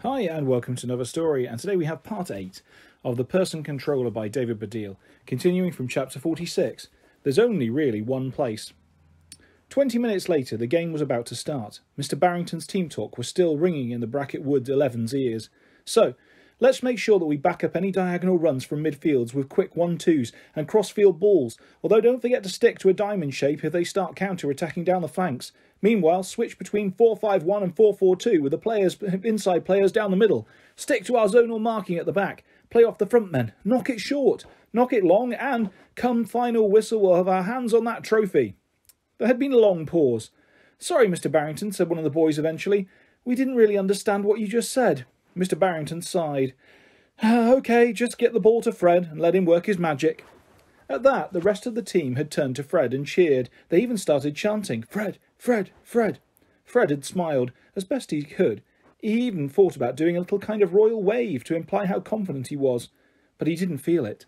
Hi and welcome to another story, and today we have part 8 of The Person Controller by David Baddiel, continuing from chapter 46. There's only really one place. 20 minutes later, the game was about to start. Mr. Barrington's team talk was still ringing in the Bracket Wood 11's ears. So, let's make sure that we back up any diagonal runs from midfields with quick 1-2s and cross-field balls, although don't forget to stick to a diamond shape if they start counter-attacking down the flanks. Meanwhile, switch between 4-5-1 and 4-4-2 with the inside players down the middle. Stick to our zonal marking at the back. Play off the front men. Knock it short. Knock it long, and come final whistle, we'll have our hands on that trophy. There had been a long pause. "Sorry, Mr. Barrington," said one of the boys eventually. "We didn't really understand what you just said." Mr. Barrington sighed. "OK, just get the ball to Fred and let him work his magic." At that, the rest of the team had turned to Fred and cheered. They even started chanting, "Fred, Fred, Fred." Fred had smiled as best he could. He even thought about doing a little kind of royal wave to imply how confident he was. But he didn't feel it.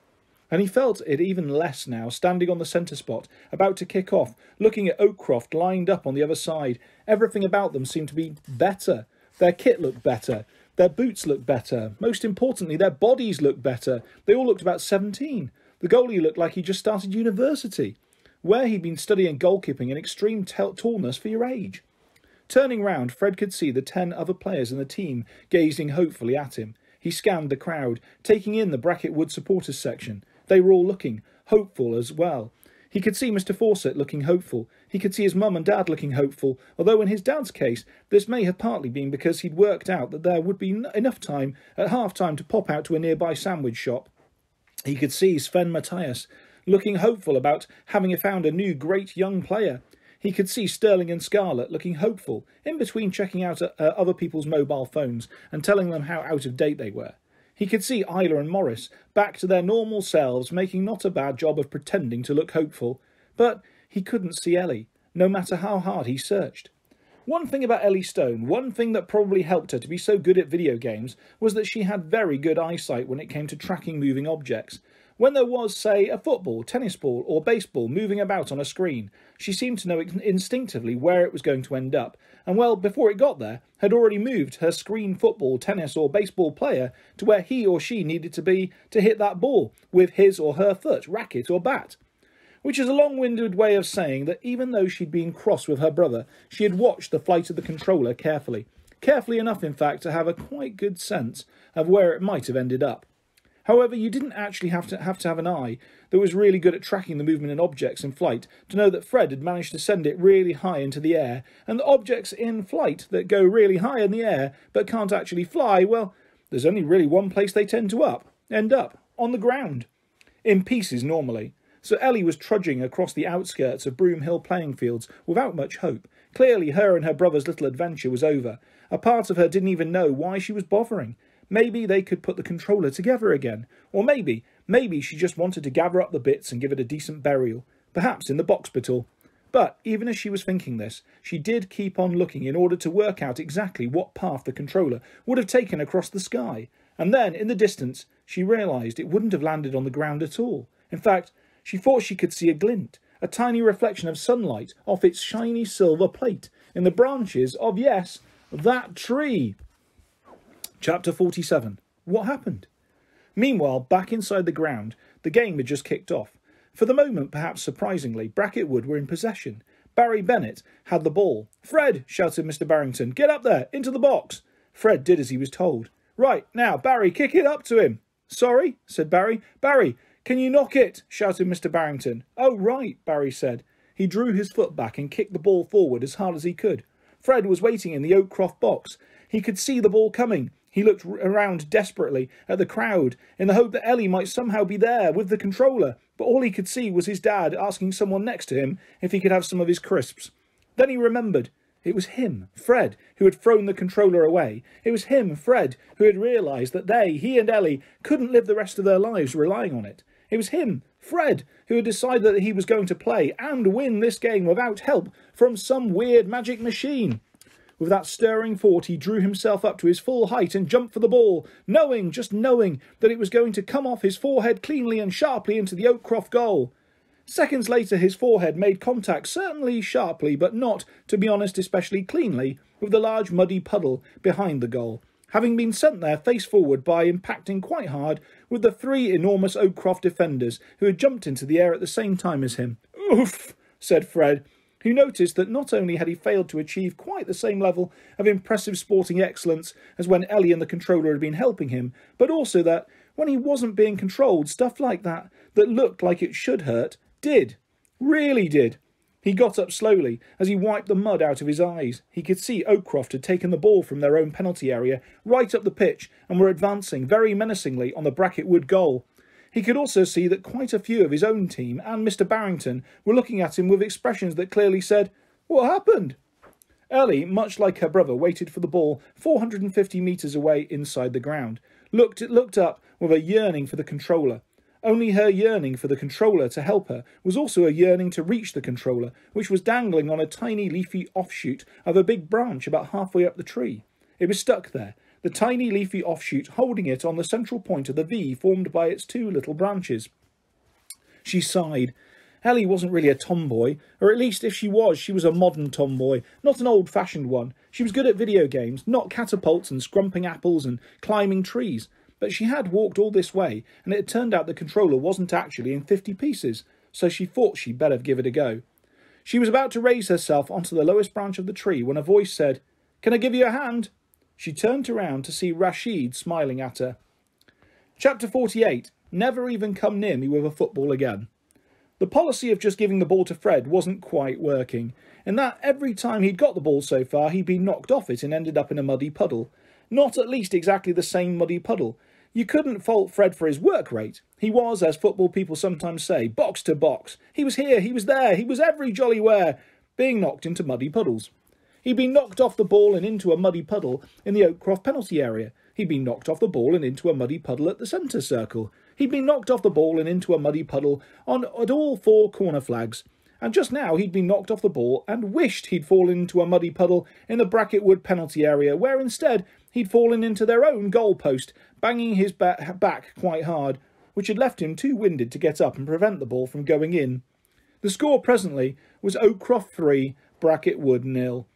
And he felt it even less now, standing on the centre spot, about to kick off, looking at Oakcroft lined up on the other side. Everything about them seemed to be better. Their kit looked better. Their boots looked better. Most importantly, their bodies looked better. They all looked about 17. The goalie looked like he just started university, where he'd been studying goalkeeping and extreme tallness for your age. Turning round, Fred could see the 10 other players in the team gazing hopefully at him. He scanned the crowd, taking in the Bracket Wood supporters section. They were all looking hopeful as well. He could see Mr. Fawcett looking hopeful. He could see his mum and dad looking hopeful, although in his dad's case, this may have partly been because he'd worked out that there would be enough time at half-time to pop out to a nearby sandwich shop. He could see Sven Matthias looking hopeful about having found a new great young player. He could see Sterling and Scarlett looking hopeful, in between checking out other people's mobile phones and telling them how out of date they were. He could see Isla and Morris back to their normal selves, making not a bad job of pretending to look hopeful. But he couldn't see Ellie, no matter how hard he searched. One thing about Ellie Stone, one thing that probably helped her to be so good at video games, was that she had very good eyesight when it came to tracking moving objects. When there was, say, a football, tennis ball or baseball moving about on a screen, she seemed to know instinctively where it was going to end up, and well, before it got there, had already moved her screen football, tennis or baseball player to where he or she needed to be to hit that ball with his or her foot, racket or bat. Which is a long-winded way of saying that even though she'd been cross with her brother, she had watched the flight of the controller carefully. Carefully enough, in fact, to have a quite good sense of where it might have ended up. However, you didn't actually have to have an eye that was really good at tracking the movement of objects in flight to know that Fred had managed to send it really high into the air, and the objects in flight that go really high in the air but can't actually fly, well, there's only really one place they tend to end up, on the ground. In pieces, normally. So Ellie was trudging across the outskirts of Broom Hill playing fields without much hope. Clearly her and her brother's little adventure was over. A part of her didn't even know why she was bothering. Maybe they could put the controller together again. Or maybe she just wanted to gather up the bits and give it a decent burial. Perhaps in the boxpital. But even as she was thinking this, she did keep on looking in order to work out exactly what path the controller would have taken across the sky. And then, in the distance, she realised it wouldn't have landed on the ground at all. In fact, she thought she could see a glint, a tiny reflection of sunlight off its shiny silver plate in the branches of, yes, that tree. Chapter 47. What happened? Meanwhile, back inside the ground, the game had just kicked off. For the moment, perhaps surprisingly, Bracket Wood were in possession. Barry Bennett had the ball. "Fred," shouted Mr. Barrington, "get up there, into the box." Fred did as he was told. "Right, now, Barry, kick it up to him." "Sorry," said Barry. "Barry, can you knock it?" shouted Mr. Barrington. "Oh, right," Barry said. He drew his foot back and kicked the ball forward as hard as he could. Fred was waiting in the Oakcroft box. He could see the ball coming. He looked around desperately at the crowd in the hope that Ellie might somehow be there with the controller, but all he could see was his dad asking someone next to him if he could have some of his crisps. Then he remembered. It was him, Fred, who had thrown the controller away. It was him, Fred, who had realised that he and Ellie, couldn't live the rest of their lives relying on it. It was him, Fred, who had decided that he was going to play and win this game without help from some weird magic machine. With that stirring thought, he drew himself up to his full height and jumped for the ball, just knowing that it was going to come off his forehead cleanly and sharply into the Oakcroft goal. Seconds later, his forehead made contact, certainly sharply, but not, to be honest, especially cleanly, with the large muddy puddle behind the goal. having been sent there face forward by impacting quite hard with the 3 enormous Oakcroft defenders who had jumped into the air at the same time as him. "Oof," said Fred, who noticed that not only had he failed to achieve quite the same level of impressive sporting excellence as when Ellie and the controller had been helping him, but also that, when he wasn't being controlled, stuff like that looked like it should hurt, did. Really did. He got up slowly as he wiped the mud out of his eyes. He could see Oakcroft had taken the ball from their own penalty area right up the pitch and were advancing very menacingly on the Bracket Wood goal. He could also see that quite a few of his own team and Mr. Barrington were looking at him with expressions that clearly said, "What happened?" Ellie, much like her brother, waited for the ball 450 metres away inside the ground, looked up with a yearning for the controller. Only her yearning for the controller to help her was also a yearning to reach the controller, which was dangling on a tiny leafy offshoot of a big branch about halfway up the tree. It was stuck there, the tiny leafy offshoot holding it on the central point of the V formed by its 2 little branches. She sighed. Ellie wasn't really a tomboy, or at least if she was a modern tomboy, not an old-fashioned one. She was good at video games, not catapults and scrumping apples and climbing trees. But she had walked all this way, and it had turned out the controller wasn't actually in 50 pieces, so she thought she'd better give it a go. She was about to raise herself onto the lowest branch of the tree when a voice said, "Can I give you a hand?" She turned around to see Rashid smiling at her. Chapter 48. Never even come near me with a football again. The policy of just giving the ball to Fred wasn't quite working, in that every time he'd got the ball so far he'd been knocked off it and ended up in a muddy puddle. Not at least exactly the same muddy puddle. You couldn't fault Fred for his work rate. He was, as football people sometimes say, box to box. He was here, he was there, he was every jolly where, being knocked into muddy puddles. He'd been knocked off the ball and into a muddy puddle in the Oakcroft penalty area. He'd been knocked off the ball and into a muddy puddle at the centre circle. He'd been knocked off the ball and into a muddy puddle at all 4 corner flags. And just now he'd been knocked off the ball and wished he'd fallen into a muddy puddle in the Bracket Wood penalty area, where instead he'd fallen into their own goal post, banging his back quite hard, which had left him too winded to get up and prevent the ball from going in. The score presently was Oakcroft 3, Bracket Wood 0.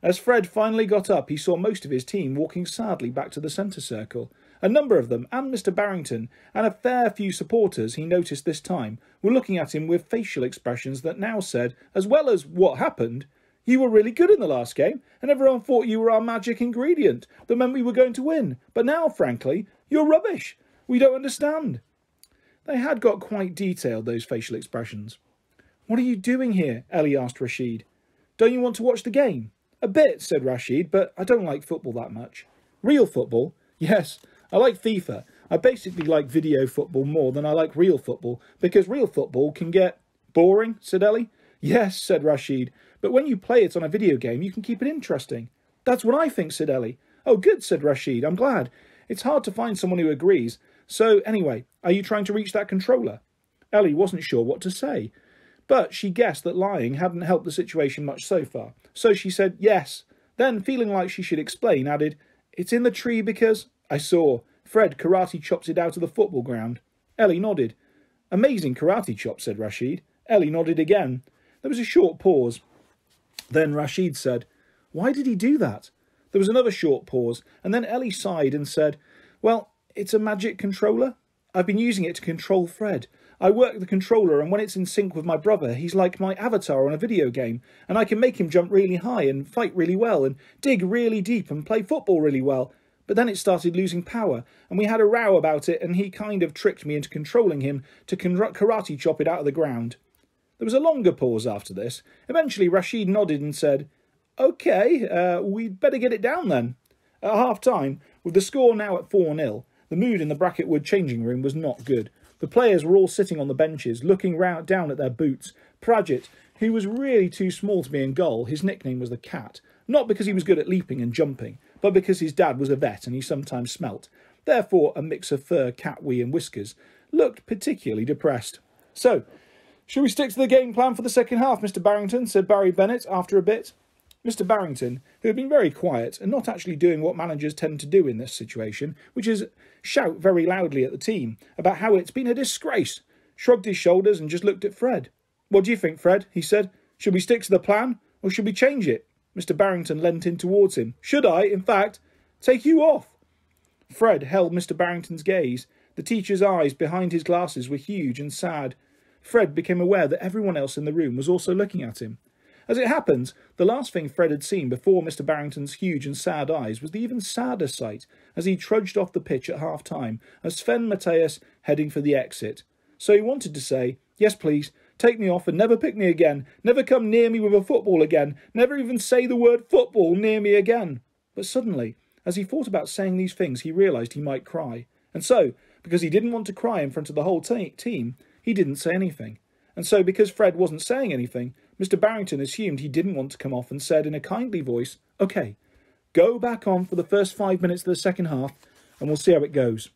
As Fred finally got up, he saw most of his team walking sadly back to the centre circle. A number of them, and Mr. Barrington, and a fair few supporters he noticed this time, were looking at him with facial expressions that now said, as well as "What happened?" "You were really good in the last game, and everyone thought you were our magic ingredient that meant we were going to win. But now, frankly, you're rubbish. We don't understand." They had got quite detailed, those facial expressions. "What are you doing here?" Ellie asked Rashid. "Don't you want to watch the game?" "A bit," said Rashid, "but I don't like football that much." "Real football?" "Yes, I like FIFA. I basically like video football more than I like real football, because real football can get..." "Boring?" said Ellie. "Yes," said Rashid, "but when you play it on a video game, you can keep it interesting." "That's what I think," said Ellie. "Oh, good," said Rashid. "I'm glad. It's hard to find someone who agrees. So, anyway, are you trying to reach that controller?" Ellie wasn't sure what to say, but she guessed that lying hadn't helped the situation much so far. So she said yes. Then, feeling like she should explain, added, "It's in the tree because I saw Fred karate chopped it out of the football ground." Ellie nodded. "Amazing karate chop," said Rashid. Ellie nodded again. There was a short pause. Then Rashid said, "Why did he do that?" There was another short pause, and then Ellie sighed and said, "Well, it's a magic controller. I've been using it to control Fred. I work the controller, and when it's in sync with my brother, he's like my avatar on a video game, and I can make him jump really high and fight really well and dig really deep and play football really well. But then it started losing power, and we had a row about it, and he kind of tricked me into controlling him to karate chop it out of the ground." There was a longer pause after this. Eventually Rashid nodded and said, "OK, we'd better get it down then." At half-time, with the score now at 4-0, the mood in the Bracket Wood changing room was not good. The players were all sitting on the benches, looking down at their boots. Pradgett, who was really too small to be in goal, his nickname was the Cat, not because he was good at leaping and jumping, but because his dad was a vet and he sometimes smelt. Therefore, a mix of fur, cat wee and whiskers, looked particularly depressed. "So, shall we stick to the game plan for the second half, Mr. Barrington?" said Barry Bennett after a bit. Mr. Barrington, who had been very quiet and not actually doing what managers tend to do in this situation, which is shout very loudly at the team about how it's been a disgrace, shrugged his shoulders and just looked at Fred. "What do you think, Fred?" he said. "Should we stick to the plan, or should we change it?" Mr. Barrington leant in towards him. "Should I, in fact, take you off?" Fred held Mr. Barrington's gaze. The teacher's eyes behind his glasses were huge and sad. Fred became aware that everyone else in the room was also looking at him. As it happened, the last thing Fred had seen before Mr. Barrington's huge and sad eyes was the even sadder sight as he trudged off the pitch at half-time as Sven Mathias heading for the exit. So he wanted to say, "Yes, please, take me off and never pick me again, never come near me with a football again, never even say the word football near me again." But suddenly, as he thought about saying these things, he realised he might cry. And so, because he didn't want to cry in front of the whole team, he didn't say anything. And so, because Fred wasn't saying anything, Mr. Barrington assumed he didn't want to come off and said in a kindly voice, "OK, go back on for the first 5 minutes of the second half and we'll see how it goes."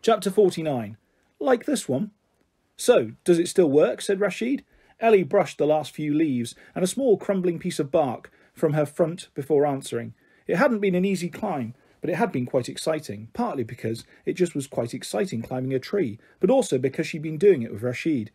Chapter 49. Like this one. "So, does it still work?" said Rashid. Ellie brushed the last few leaves and a small crumbling piece of bark from her front before answering. It hadn't been an easy climb, but it had been quite exciting, partly because it just was quite exciting climbing a tree, but also because she'd been doing it with Rashid.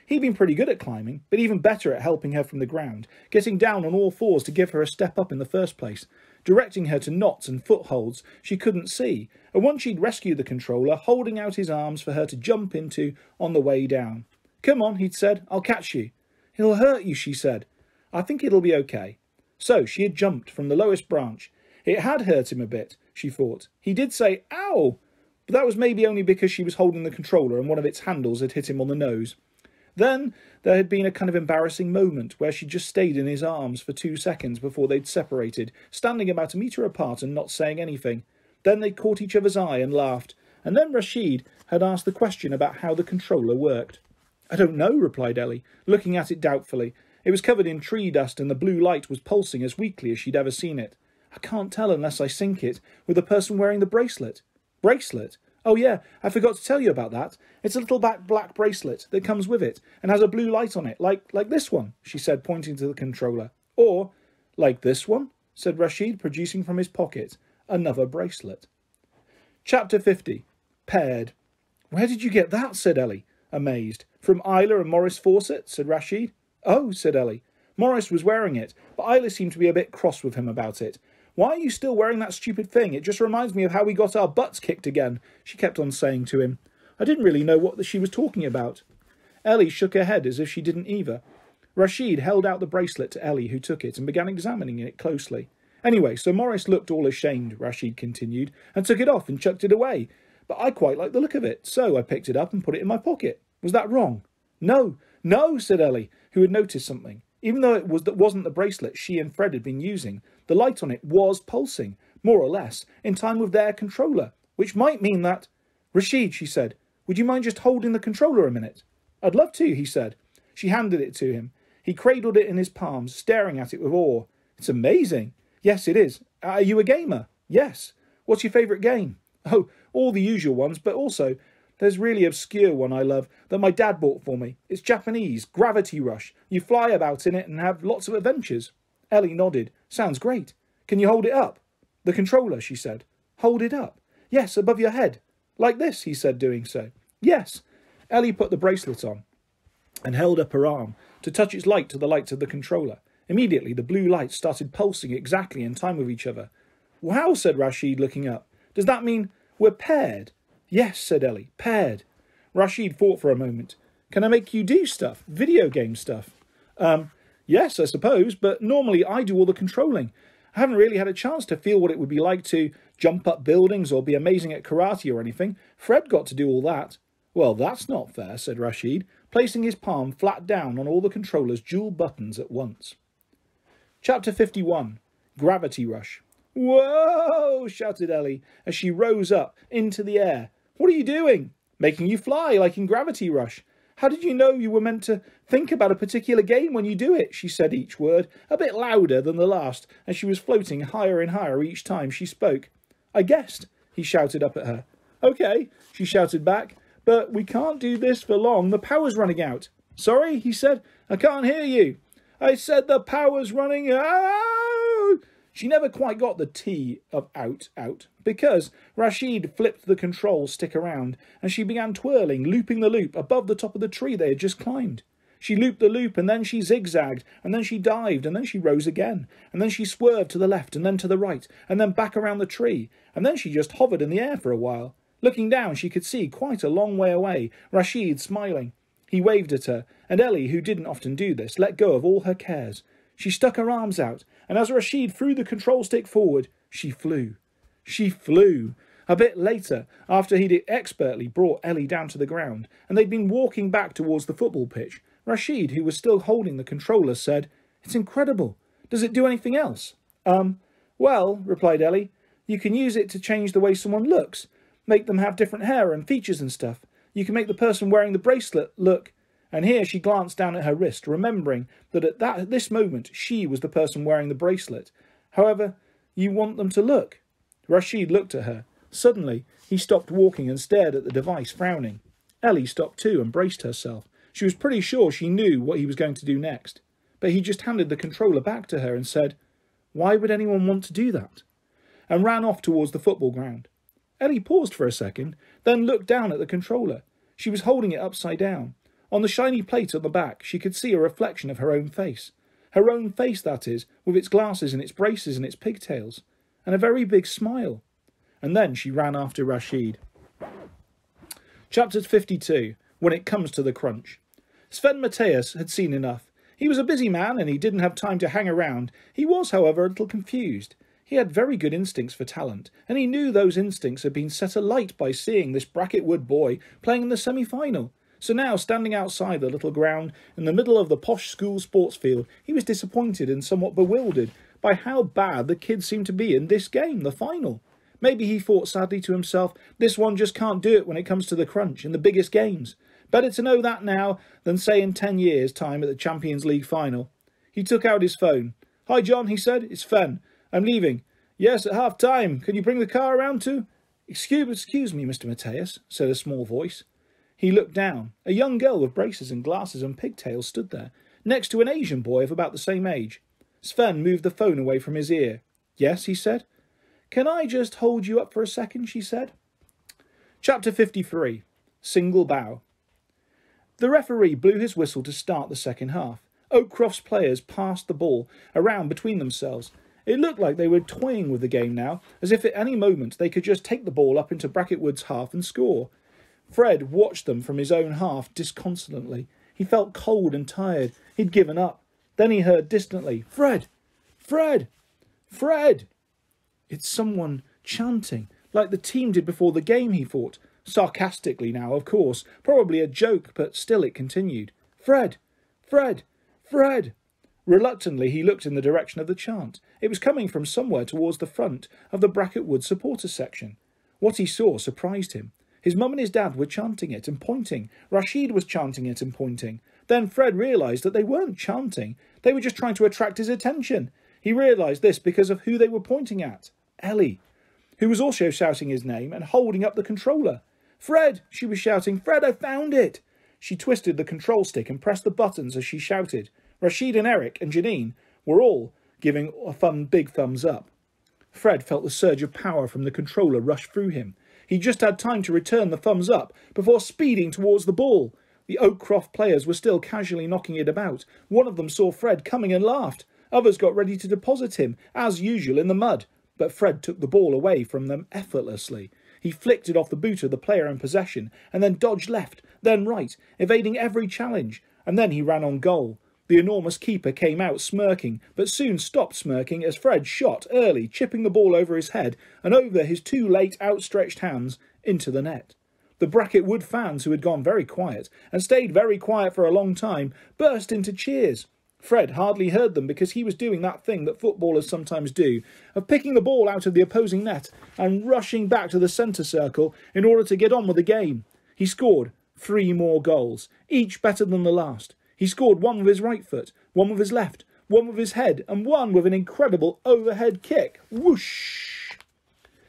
He'd been pretty good at climbing, but even better at helping her from the ground, getting down on all fours to give her a step up in the first place, directing her to knots and footholds she couldn't see, and once she'd rescued the controller, holding out his arms for her to jump into on the way down. "Come on," he'd said, "I'll catch you." "It'll hurt you," she said. "I think it'll be okay." So she had jumped from the lowest branch. It had hurt him a bit, she thought. He did say, "Ow!" But that was maybe only because she was holding the controller and one of its handles had hit him on the nose. Then there had been a kind of embarrassing moment where she just stayed in his arms for 2 seconds before they'd separated, standing about a metre apart and not saying anything. Then they caught each other's eye and laughed. And then Rashid had asked the question about how the controller worked. "I don't know," replied Ellie, looking at it doubtfully. It was covered in tree dust and the blue light was pulsing as weakly as she'd ever seen it. "I can't tell unless I sync it with the person wearing the bracelet." "Bracelet? Oh yeah, I forgot to tell you about that. It's a little black bracelet that comes with it and has a blue light on it, like this one," she said, pointing to the controller. "Or, like this one," said Rashid, producing from his pocket another bracelet. Chapter 50. Paired. "Where did you get that?" said Ellie, amazed. "From Isla and Morris Fawcett," said Rashid. "Oh," said Ellie. Morris was wearing it, but Isla seemed to be a bit cross with him about it. "Why are you still wearing that stupid thing? It just reminds me of how we got our butts kicked again," she kept on saying to him. I didn't really know what she was talking about. Ellie shook her head as if she didn't either. Rashid held out the bracelet to Ellie, who took it and began examining it closely. "Anyway, so Morris looked all ashamed," Rashid continued, "and took it off and chucked it away. But I quite like the look of it, so I picked it up and put it in my pocket. Was that wrong?" No, said Ellie, who had noticed something. Even though it wasn't the bracelet she and Fred had been using, the light on it was pulsing, more or less, in time with their controller, which might mean that... "Rashid," she said, "would you mind just holding the controller a minute?" "I'd love to," he said. She handed it to him. He cradled it in his palms, staring at it with awe. "It's amazing." "Yes, it is. Are you a gamer?" "Yes." "What's your favourite game?" "Oh, all the usual ones, but also... there's a really obscure one I love that my dad bought for me. It's Japanese, Gravity Rush. You fly about in it and have lots of adventures." Ellie nodded. "Sounds great. Can you hold it up?" "The controller," she said. "Hold it up?" "Yes, above your head." "Like this," he said, doing so. "Yes." Ellie put the bracelet on and held up her arm to touch its light to the lights of the controller. Immediately, the blue lights started pulsing exactly in time with each other. "Wow," said Rashid, looking up. "Does that mean we're paired?" "Yes," said Ellie, "paired." Rashid thought for a moment. "Can I make you do stuff? Video game stuff?" Yes, I suppose, but normally I do all the controlling. I haven't really had a chance to feel what it would be like to jump up buildings or be amazing at karate or anything. Fred got to do all that." "Well, that's not fair," said Rashid, placing his palm flat down on all the controller's dual buttons at once. Chapter 51. Gravity Rush. "Whoa!" shouted Ellie as she rose up into the air. "What are you doing?" "Making you fly, like in Gravity Rush." "How did you know you were meant to think about a particular game when you do it?" She said each word, a bit louder than the last, and she was floating higher and higher each time she spoke. "I guessed," he shouted up at her. "Okay," she shouted back, "but we can't do this for long. The power's running out." "Sorry," he said, "I can't hear you." "I said the power's running out." She never quite got the T of out, because Rashid flipped the control stick around and she began twirling, looping the loop above the top of the tree they had just climbed. She looped the loop, and then she zigzagged, and then she dived, and then she rose again, and then she swerved to the left, and then to the right, and then back around the tree, and then she just hovered in the air for a while. Looking down, she could see quite a long way away Rashid smiling. He waved at her, and Ellie, who didn't often do this, let go of all her cares. She stuck her arms out, and as Rashid threw the control stick forward, she flew. She flew. A bit later, after he'd expertly brought Ellie down to the ground, and they'd been walking back towards the football pitch, Rashid, who was still holding the controller, said, "It's incredible. Does it do anything else?" Well, replied Ellie, you can use it to change the way someone looks, make them have different hair and features and stuff. You can make the person wearing the bracelet look..." And here she glanced down at her wrist, remembering that at this moment she was the person wearing the bracelet. "However you want them to look." Rashid looked at her. Suddenly, he stopped walking and stared at the device, frowning. Ellie stopped too and braced herself. She was pretty sure she knew what he was going to do next. But he just handed the controller back to her and said, "Why would anyone want to do that?" and ran off towards the football ground. Ellie paused for a second, then looked down at the controller. She was holding it upside down. On the shiny plate at the back, she could see a reflection of her own face. Her own face, that is, with its glasses and its braces and its pigtails. And a very big smile. And then she ran after Rashid. Chapter 52. When it comes to the crunch. Sven Mathias had seen enough. He was a busy man and he didn't have time to hang around. He was, however, a little confused. He had very good instincts for talent, and he knew those instincts had been set alight by seeing this Bracket Wood boy playing in the semi-final. So now, standing outside the little ground in the middle of the posh school sports field, he was disappointed and somewhat bewildered by how bad the kids seemed to be in this game, the final. Maybe he thought sadly to himself, this one just can't do it when it comes to the crunch in the biggest games. Better to know that now than say in 10 years' time at the Champions League final. He took out his phone. "Hi John," he said, "it's Fen. I'm leaving." "Yes, at half time. Can you bring the car around too?" Excuse me, Mr. Mathias," said a small voice. He looked down. A young girl with braces and glasses and pigtails stood there, next to an Asian boy of about the same age. Sven moved the phone away from his ear. "Yes," he said. "Can I just hold you up for a second?" she said. Chapter 53. Single Bow. The referee blew his whistle to start the second half. Oakcroft's players passed the ball around between themselves. It looked like they were toying with the game now, as if at any moment they could just take the ball up into Bracket Wood's half and score. Fred watched them from his own half disconsolately. He felt cold and tired. He'd given up. Then he heard distantly, "Fred! Fred! Fred!" It's someone chanting, like the team did before the game, he thought. Sarcastically now, of course. Probably a joke, but still it continued. "Fred! Fred! Fred!" Reluctantly, he looked in the direction of the chant. It was coming from somewhere towards the front of the Bracket Wood supporter section. What he saw surprised him. His mum and his dad were chanting it and pointing. Rashid was chanting it and pointing. Then Fred realised that they weren't chanting. They were just trying to attract his attention. He realised this because of who they were pointing at. Ellie, who was also shouting his name and holding up the controller. "Fred!" she was shouting. "Fred, I found it!" She twisted the control stick and pressed the buttons as she shouted. Rashid and Eric and Janine were all giving a big thumbs up. Fred felt the surge of power from the controller rush through him. He just had time to return the thumbs up before speeding towards the ball. The Oakcroft players were still casually knocking it about. One of them saw Fred coming and laughed. Others got ready to deposit him, as usual, in the mud. But Fred took the ball away from them effortlessly. He flicked it off the boot of the player in possession, and then dodged left, then right, evading every challenge. And then he ran on goal. The enormous keeper came out smirking, but soon stopped smirking as Fred shot early, chipping the ball over his head and over his too late outstretched hands into the net. The Bracket Wood fans, who had gone very quiet, and stayed very quiet for a long time, burst into cheers. Fred hardly heard them because he was doing that thing that footballers sometimes do, of picking the ball out of the opposing net and rushing back to the centre circle in order to get on with the game. He scored 3 more goals, each better than the last. He scored one with his right foot, one with his left, one with his head, and one with an incredible overhead kick. Whoosh!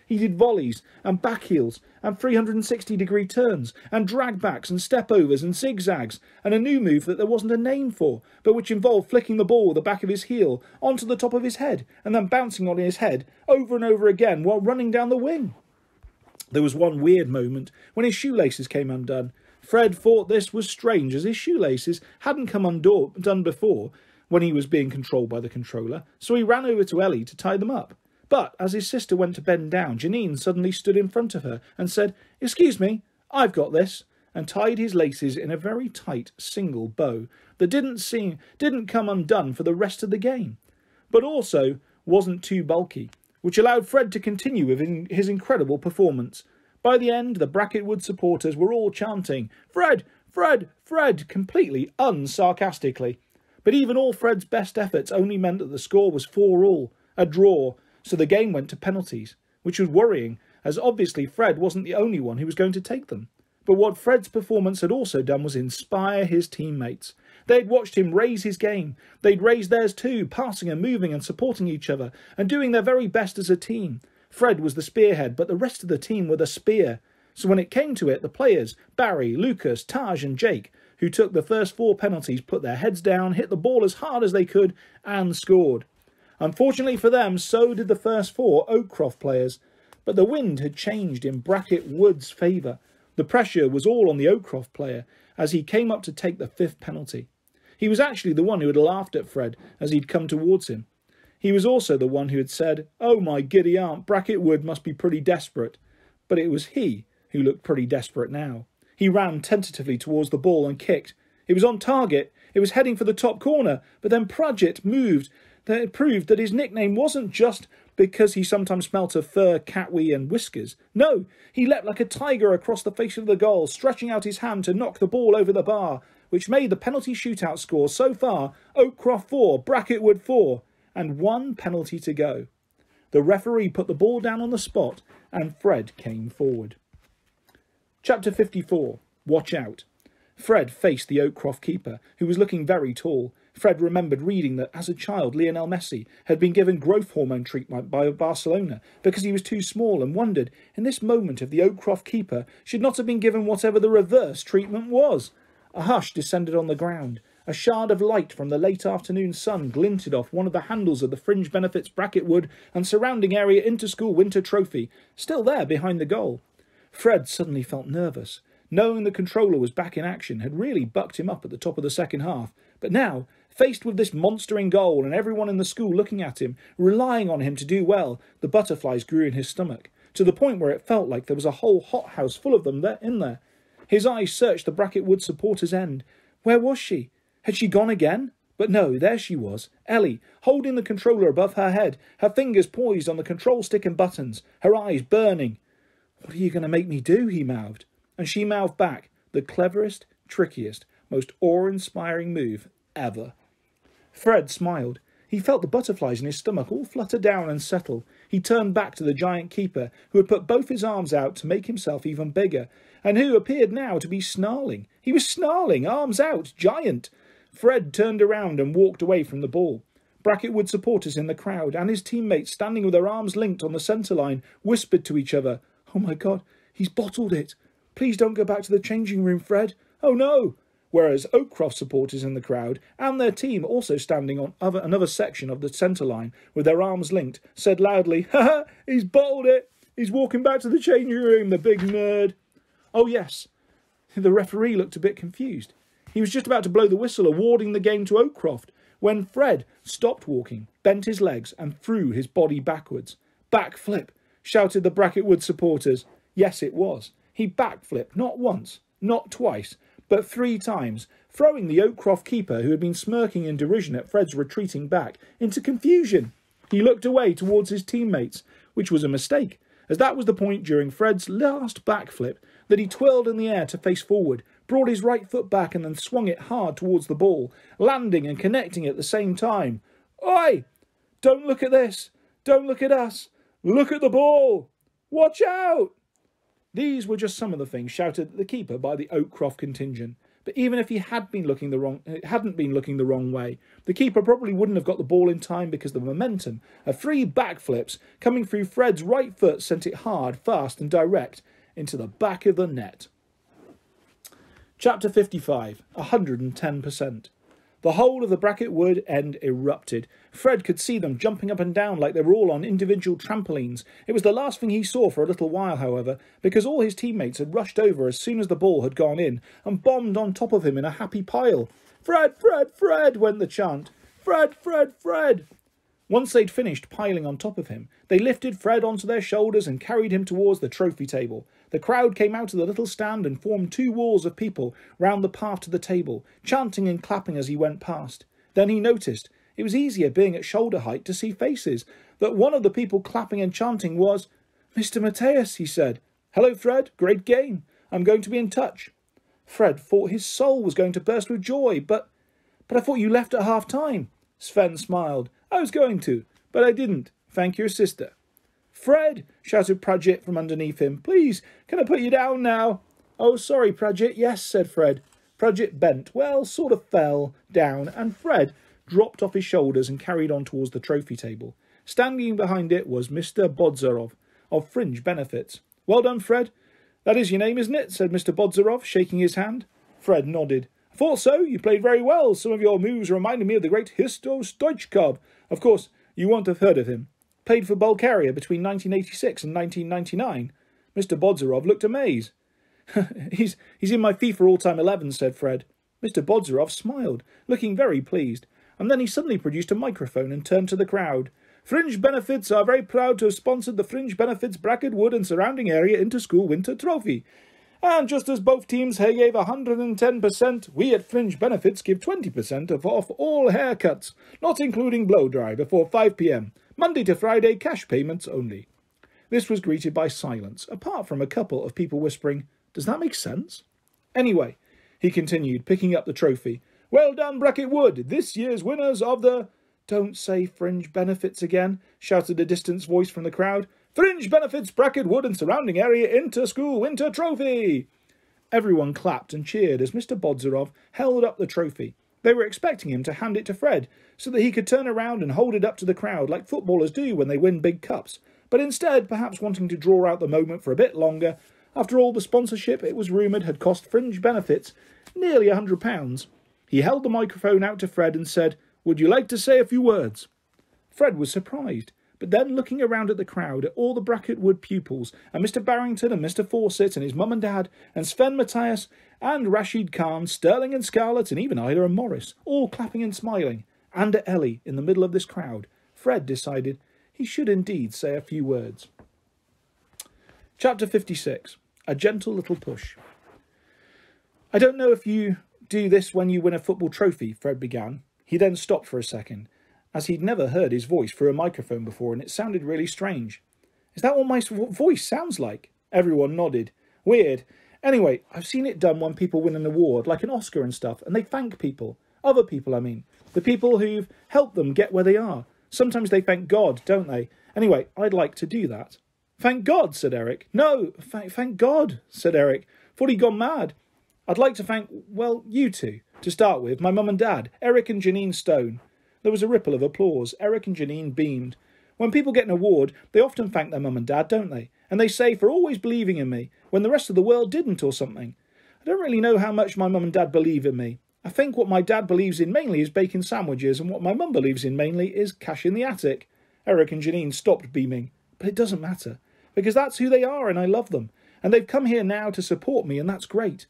He did volleys and backheels and 360-degree turns and dragbacks and step-overs and zigzags and a new move that there wasn't a name for, but which involved flicking the ball with the back of his heel onto the top of his head and then bouncing on his head over and over again while running down the wing. There was one weird moment when his shoelaces came undone. Fred thought this was strange, as his shoelaces hadn't come undone before when he was being controlled by the controller, so he ran over to Ellie to tie them up. But as his sister went to bend down, Janine suddenly stood in front of her and said, "Excuse me, I've got this," and tied his laces in a very tight single bow that didn't come undone for the rest of the game, but also wasn't too bulky, which allowed Fred to continue with his incredible performance. By the end, the Bracketwood supporters were all chanting, "Fred! Fred! Fred!" completely unsarcastically. But even all Fred's best efforts only meant that the score was 4-4, a draw, so the game went to penalties, which was worrying, as obviously Fred wasn't the only one who was going to take them. But what Fred's performance had also done was inspire his teammates. They'd watched him raise his game. They'd raised theirs too, passing and moving and supporting each other, and doing their very best as a team. Fred was the spearhead, but the rest of the team were the spear. So when it came to it, the players, Barry, Lucas, Taj and Jake, who took the first 4 penalties, put their heads down, hit the ball as hard as they could, and scored. Unfortunately for them, so did the first 4 Oakcroft players. But the wind had changed in Bracketwood's favour. The pressure was all on the Oakcroft player, as he came up to take the 5th penalty. He was actually the one who had laughed at Fred as he'd come towards him. He was also the one who had said, "Oh my giddy aunt, Bracketwood must be pretty desperate." But it was he who looked pretty desperate now. He ran tentatively towards the ball and kicked. It was on target. It was heading for the top corner, but then Prodgett moved. That proved that his nickname wasn't just because he sometimes smelt of fur, catwee and whiskers. No, he leapt like a tiger across the face of the goal, stretching out his hand to knock the ball over the bar, which made the penalty shootout score so far Oakcroft 4, Bracketwood 4, and 1 penalty to go. The referee put the ball down on the spot, and Fred came forward. Chapter 54. Watch Out. Fred faced the Oakcroft keeper, who was looking very tall. Fred remembered reading that as a child Lionel Messi had been given growth hormone treatment by Barcelona because he was too small, and wondered in this moment if the Oakcroft keeper should not have been given whatever the reverse treatment was. A hush descended on the ground. A shard of light from the late afternoon sun glinted off one of the handles of the Fringe Benefits Bracketwood and surrounding area Interschool Winter Trophy, still there behind the goal. Fred suddenly felt nervous. Knowing the controller was back in action had really bucked him up at the top of the second half, but now, faced with this monster in goal and everyone in the school looking at him, relying on him to do well, the butterflies grew in his stomach, to the point where it felt like there was a whole hothouse full of them in there. His eyes searched the Bracketwood supporters' end. Where was she? Had she gone again? But no, there she was, Ellie, holding the controller above her head, her fingers poised on the control stick and buttons, her eyes burning. "What are you going to make me do?" he mouthed. And she mouthed back, the cleverest, trickiest, most awe-inspiring move ever. Fred smiled. He felt the butterflies in his stomach all flutter down and settle. He turned back to the giant keeper, who had put both his arms out to make himself even bigger, and who appeared now to be snarling. He was snarling, arms out, giant. Fred turned around and walked away from the ball. Bracketwood supporters in the crowd and his teammates standing with their arms linked on the centre line whispered to each other, "Oh my God, he's bottled it. Please don't go back to the changing room, Fred. Oh no!" Whereas Oakcroft supporters in the crowd, and their team also standing on another section of the centre line with their arms linked, said loudly, "Ha ha, he's bottled it. He's walking back to the changing room, the big nerd." Oh yes, the referee looked a bit confused. He was just about to blow the whistle awarding the game to Oakcroft, when Fred stopped walking, bent his legs and threw his body backwards. "Backflip," shouted the Bracketwood supporters. Yes, it was. He backflipped not once, not twice, but 3 times, throwing the Oakcroft keeper, who had been smirking in derision at Fred's retreating back, into confusion. He looked away towards his teammates, which was a mistake, as that was the point during Fred's last backflip that he twirled in the air to face forward, brought his right foot back and then swung it hard towards the ball, landing and connecting at the same time. "Oi! Don't look at this! Don't look at us! Look at the ball! Watch out!" These were just some of the things shouted at the keeper by the Oakcroft contingent. But even if he hadn't been looking the wrong way, the keeper probably wouldn't have got the ball in time because the momentum of 3 backflips coming through Fred's right foot sent it hard, fast and direct into the back of the net. Chapter 55. 110%. The whole of the bracket wood end erupted. Fred could see them jumping up and down like they were all on individual trampolines. It was the last thing he saw for a little while, however, because all his teammates had rushed over as soon as the ball had gone in and bombed on top of him in a happy pile. "Fred, Fred, Fred," went the chant. "Fred, Fred, Fred." Once they'd finished piling on top of him, they lifted Fred onto their shoulders and carried him towards the trophy table. The crowd came out of the little stand and formed two walls of people round the path to the table, chanting and clapping as he went past. Then he noticed, it was easier being at shoulder height to see faces, that one of the people clapping and chanting was Mr. Mateus, he said. "Hello, Fred. Great game. I'm going to be in touch." Fred thought his soul was going to burst with joy, but I thought you left at half-time. Sven smiled. "I was going to, but I didn't. Thank your sister." "Fred," shouted Pradgett from underneath him. "Please, can I put you down now?" "Oh, sorry, Pradgett. Yes," said Fred. Pradgett bent, well, sort of fell down, and Fred dropped off his shoulders and carried on towards the trophy table. Standing behind it was Mr. Bodzarov of Fringe Benefits. "Well done, Fred. That is your name, isn't it?" said Mr. Bodzarov, shaking his hand. Fred nodded. "I thought so. You played very well. Some of your moves reminded me of the great Hristo Stoichkov. Of course, you won't have heard of him. Played for Bulgaria between 1986 and 1999. Mr. Bodzarov looked amazed. He's in my FIFA all-time 11, said Fred. Mr. Bodzarov smiled, looking very pleased, and then he suddenly produced a microphone and turned to the crowd. Fringe Benefits are very proud to have sponsored the Fringe Benefits Bracket Wood and surrounding area Inter-School Winter Trophy. And just as both teams gave 110%, we at Fringe Benefits give 20% off all haircuts, not including blow-dry, before 5 p.m. Monday to Friday, cash payments only. This was greeted by silence, apart from a couple of people whispering, "Does that make sense?" Anyway, he continued, picking up the trophy. Well done, Bracket Wood, this year's winners of the... Don't say Fringe Benefits again, shouted a distant voice from the crowd. Fringe Benefits Bracket Wood and surrounding area Inter-School Winter Trophy! Everyone clapped and cheered as Mr. Bodzarov held up the trophy. They were expecting him to hand it to Fred, so that he could turn around and hold it up to the crowd like footballers do when they win big cups. But instead, perhaps wanting to draw out the moment for a bit longer, after all the sponsorship, it was rumoured, had cost Fringe Benefits nearly £100. He held the microphone out to Fred and said, "Would you like to say a few words?" Fred was surprised, but then looking around at the crowd, at all the Bracket Wood pupils, and Mr. Barrington and Mr. Fawcett and his mum and dad, and Sven Matthias and Rashid Khan, Sterling and Scarlett, and even Isla and Morris, all clapping and smiling, and at Ellie in the middle of this crowd, Fred decided he should indeed say a few words. Chapter 56. A Gentle Little Push. I don't know if you do this when you win a football trophy, Fred began. He then stopped for a second, as he'd never heard his voice through a microphone before, and it sounded really strange. Is that what my voice sounds like? Everyone nodded. Weird. Anyway, I've seen it done when people win an award, like an Oscar and stuff, and they thank people. Other people, I mean. The people who've helped them get where they are. Sometimes they thank God, don't they? Anyway, I'd like to do that. Thank God, said Eric. No, thank God, said Eric. Thought he'd gone mad. I'd like to thank, well, you two. To start with, my mum and dad, Eric and Janine Stone. There was a ripple of applause. Eric and Janine beamed. When people get an award, they often thank their mum and dad, don't they? And they say for always believing in me, when the rest of the world didn't or something. I don't really know how much my mum and dad believe in me. I think what my dad believes in mainly is bacon sandwiches, and what my mum believes in mainly is cash in the attic. Eric and Janine stopped beaming. But it doesn't matter, because that's who they are and I love them. And they've come here now to support me, and that's great.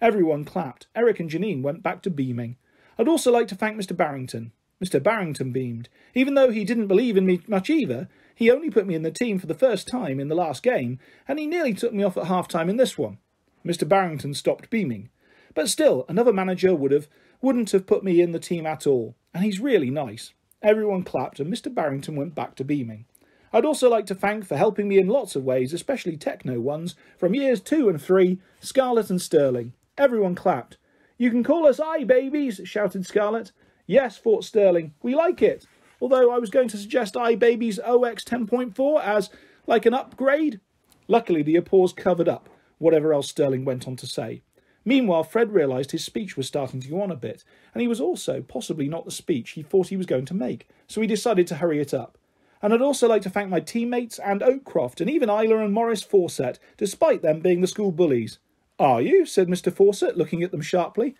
Everyone clapped. Eric and Janine went back to beaming. I'd also like to thank Mr. Barrington. Mr. Barrington beamed. Even though he didn't believe in me much either, he only put me in the team for the first time in the last game, and he nearly took me off at half-time in this one. Mr. Barrington stopped beaming. But still, another manager wouldn't have put me in the team at all, and he's really nice. Everyone clapped, and Mr. Barrington went back to beaming. I'd also like to thank for helping me in lots of ways, especially techno ones, from years 2 and 3, Scarlett and Sterling. Everyone clapped. You can call us iBabies, shouted Scarlett. Yes, thought Sterling, we like it. Although I was going to suggest iBabies OX 10.4 as, like an upgrade. Luckily, the applause covered up whatever else Sterling went on to say. Meanwhile, Fred realised his speech was starting to go on a bit, and he was also possibly not the speech he thought he was going to make, so he decided to hurry it up. And I'd also like to thank my teammates and Oakcroft and even Isla and Morris Fawcett, despite them being the school bullies. Are you? Said Mr. Fawcett, looking at them sharply.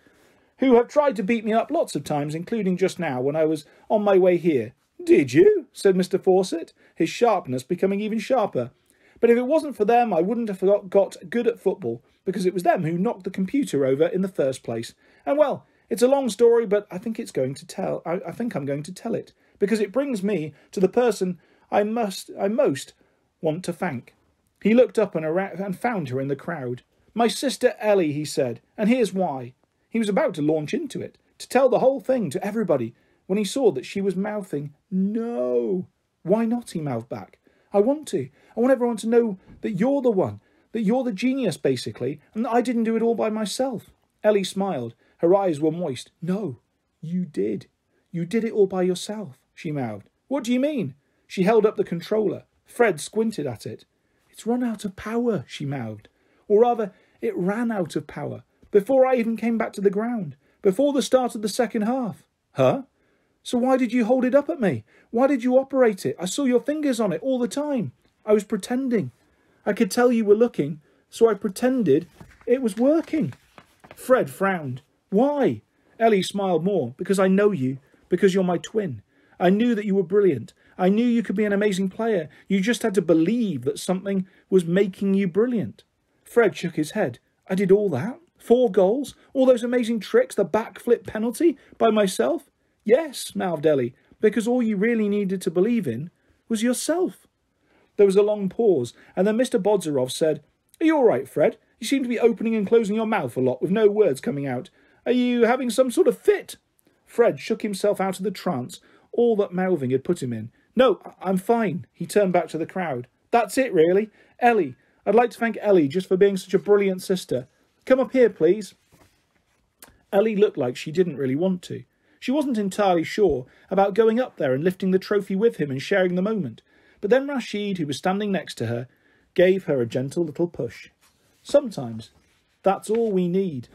who have tried to beat me up lots of times, including just now when I was on my way here." "Did you?" said Mr. Fawcett, his sharpness becoming even sharper. "But if it wasn't for them, I wouldn't have got good at football, because it was them who knocked the computer over in the first place. And well, it's a long story, but I think I'm going to tell it, because it brings me to the person I most want to thank." He looked up and found her in the crowd. "My sister Ellie," he said, "and here's why." He was about to launch into it, to tell the whole thing to everybody, when he saw that she was mouthing, "No." "Why not?" he mouthed back. "I want to. I want everyone to know that you're the one, that you're the genius, basically, and that I didn't do it all by myself." Ellie smiled. Her eyes were moist. "No, you did. You did it all by yourself," she mouthed. "What do you mean?" She held up the controller. Fred squinted at it. "It's run out of power," she mouthed. "Or rather, it ran out of power, before I even came back to the ground, before the start of the second half." "Huh? So why did you hold it up at me? Why did you operate it? I saw your fingers on it all the time. I was pretending. I could tell you were looking, so I pretended it was working." Fred frowned. "Why?" Ellie smiled more. "Because I know you. Because you're my twin. I knew that you were brilliant. I knew you could be an amazing player. You just had to believe that something was making you brilliant." Fred shook his head. "I did all that? 4 goals? All those amazing tricks, the backflip penalty, by myself?" "Yes," mouthed Ellie, "because all you really needed to believe in was yourself." There was a long pause, and then Mr. Bodzarov said, "Are you all right, Fred? You seem to be opening and closing your mouth a lot with no words coming out. Are you having some sort of fit?" Fred shook himself out of the trance all that mouthing had put him in. "No, I'm fine." He turned back to the crowd. "That's it, really. Ellie. I'd like to thank Ellie just for being such a brilliant sister. Come up here, please." Ellie looked like she didn't really want to. She wasn't entirely sure about going up there and lifting the trophy with him and sharing the moment. But then Rashid, who was standing next to her, gave her a gentle little push. Sometimes that's all we need.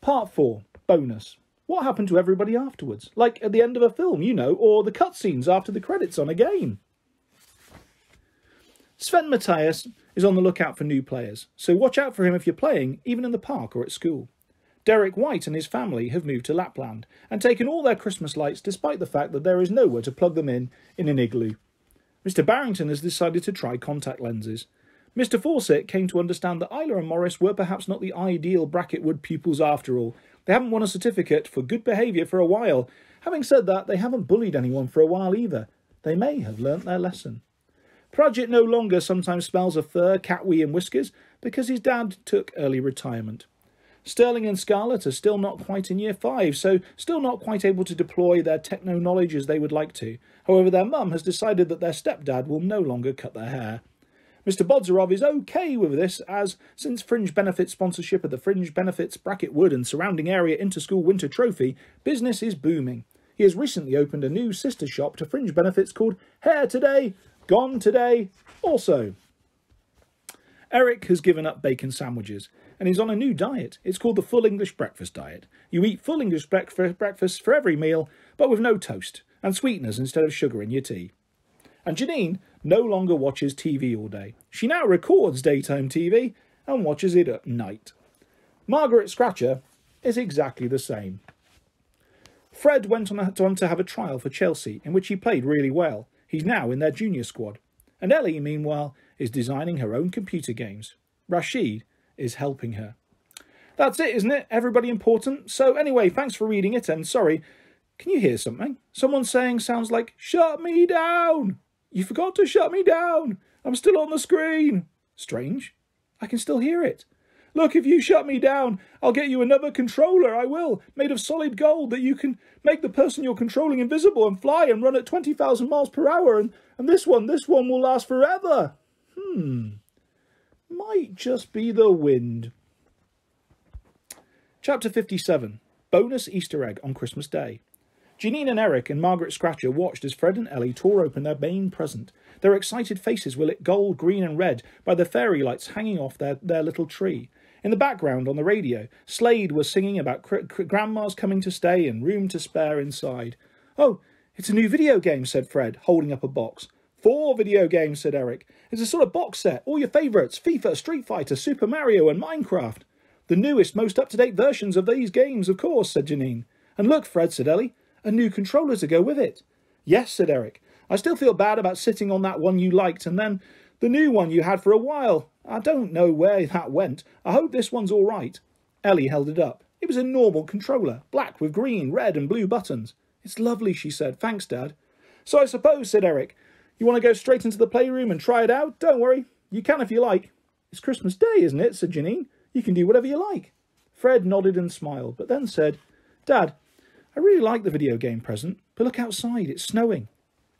Part 4. Bonus. What happened to everybody afterwards? Like at the end of a film, you know, or the cutscenes after the credits on a game. Sven Matthias is on the lookout for new players, so watch out for him if you're playing, even in the park or at school. Derek White and his family have moved to Lapland and taken all their Christmas lights despite the fact that there is nowhere to plug them in an igloo. Mr. Barrington has decided to try contact lenses. Mr. Fawcett came to understand that Isla and Morris were perhaps not the ideal Bracket Wood pupils after all. They haven't won a certificate for good behaviour for a while. Having said that, they haven't bullied anyone for a while either. They may have learnt their lesson. Pradgett no longer sometimes smells of fur, cat wee and whiskers because his dad took early retirement. Sterling and Scarlett are still not quite in Year 5, so still not quite able to deploy their techno-knowledge as they would like to. However, their mum has decided that their stepdad will no longer cut their hair. Mr. Bodzarov is okay with this, as since Fringe Benefits sponsorship of the Fringe Benefits Bracket Wood and surrounding area Interschool Winter Trophy, business is booming. He has recently opened a new sister shop to Fringe Benefits called Hair Today, Gone Today, also. Eric has given up bacon sandwiches, and he's on a new diet. It's called the Full English Breakfast Diet. You eat full English breakfast for every meal, but with no toast, and sweeteners instead of sugar in your tea. And Janine no longer watches TV all day. She now records daytime TV and watches it at night. Margaret Scratcher is exactly the same. Fred went on to have a trial for Chelsea, in which he played really well. He's now in their junior squad. And Ellie, meanwhile, is designing her own computer games. Rashid is helping her. That's it, isn't it? Everybody important? So anyway, thanks for reading it, and sorry, can you hear something? Someone saying sounds like, "Shut me down! You forgot to shut me down! I'm still on the screen!" Strange. I can still hear it. "Look, if you shut me down, I'll get you another controller, I will, made of solid gold that you can make the person you're controlling invisible and fly and run at 20,000 miles per hour, and this one will last forever." Might just be the wind. Chapter 57. Bonus Easter egg on Christmas Day. Janine and Eric and Margaret Scratcher watched as Fred and Ellie tore open their main present. Their excited faces were lit gold, green and red by the fairy lights hanging off their little tree. In the background on the radio, Slade was singing about grandmas coming to stay and room to spare inside. "Oh, it's a new video game," said Fred, holding up a box. 4 video games, said Eric. "It's a sort of box set, all your favourites, FIFA, Street Fighter, Super Mario and Minecraft." The newest, most up-to-date versions of these games, of course, said Janine. And look, Fred, said Ellie, a new controller to go with it. Yes, said Eric. I still feel bad about sitting on that one you liked, and then the new one you had for a while. I don't know where that went. I hope this one's all right. Ellie held it up. It was a normal controller, black with green, red and blue buttons. It's lovely, she said. Thanks, Dad. So I suppose, said Eric, you want to go straight into the playroom and try it out? Don't worry. You can if you like. It's Christmas Day, isn't it? Said Janine. You can do whatever you like. Fred nodded and smiled, but then said, Dad, I really like the video game present, but look outside. It's snowing.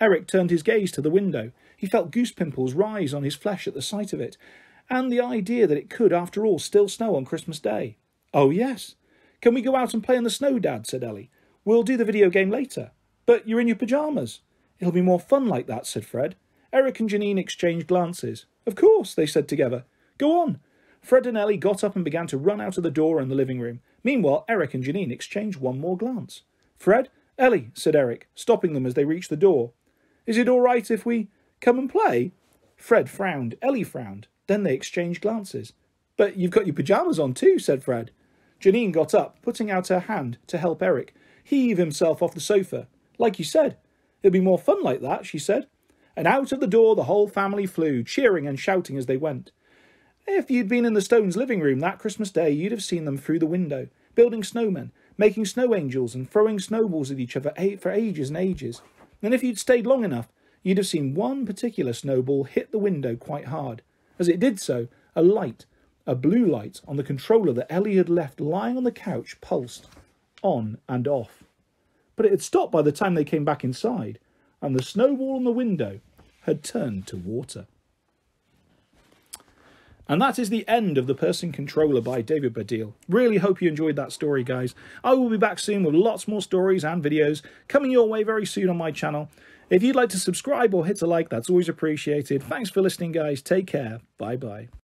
Eric turned his gaze to the window. He felt goose pimples rise on his flesh at the sight of it, and the idea that it could, after all, still snow on Christmas Day. Oh, yes. Can we go out and play in the snow, Dad? Said Ellie. We'll do the video game later. But you're in your pyjamas. It'll be more fun like that, said Fred. Eric and Janine exchanged glances. Of course, they said together. Go on. Fred and Ellie got up and began to run out of the door and the living room. Meanwhile, Eric and Janine exchanged one more glance. Fred, Ellie, said Eric, stopping them as they reached the door. Is it all right if we come and play? Fred frowned. Ellie frowned. Then they exchanged glances. But you've got your pyjamas on too, said Fred. Janine got up, putting out her hand to help Eric heave himself off the sofa. Like you said, it'll be more fun like that, she said. And out of the door the whole family flew, cheering and shouting as they went. If you'd been in the Stones' living room that Christmas Day, you'd have seen them through the window, building snowmen, making snow angels and throwing snowballs at each other for ages and ages. And if you'd stayed long enough, you'd have seen one particular snowball hit the window quite hard. As it did so, a light, a blue light on the controller that Ellie had left lying on the couch, pulsed on and off. But it had stopped by the time they came back inside, and the snowball on the window had turned to water. And that is the end of The Person Controller by David Baddiel. Really hope you enjoyed that story, guys. I will be back soon with lots more stories and videos coming your way very soon on my channel. If you'd like to subscribe or hit a like, that's always appreciated. Thanks for listening, guys. Take care. Bye-bye.